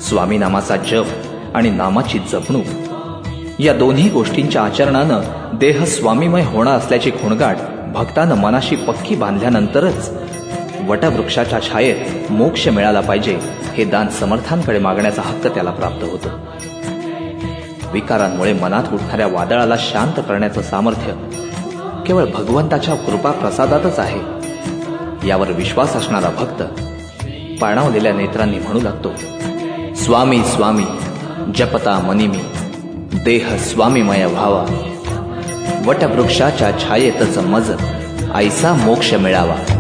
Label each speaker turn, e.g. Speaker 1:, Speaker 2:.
Speaker 1: स्वामी नामाचा जप आणि नामाची जपणूक या दोन्ही गोष्टींच्या आचरणानं देह स्वामीमय होणं असल्याची खुणगाट भक्तानं मनाशी पक्की बांधल्यानंतरच वटवृक्षाच्या छायेत मोक्ष मिळाला पाहिजे हे दान समर्थांकडे मागण्याचा हक्क त्याला प्राप्त होतो. विकारांमुळे मनात उठणाऱ्या वादळाला शांत करण्याचं सामर्थ्य केवळ भगवंताच्या कृपा प्रसादातच आहे. यावर विश्वास असणारा भक्त पाणावलेल्या नेत्रांनी म्हणू लागतो, स्वामी स्वामी जपता मनी मी, देह स्वामीमय व्हावा, वटवृक्षाच्या छायेतच मज ऐसा मोक्ष मिळावा.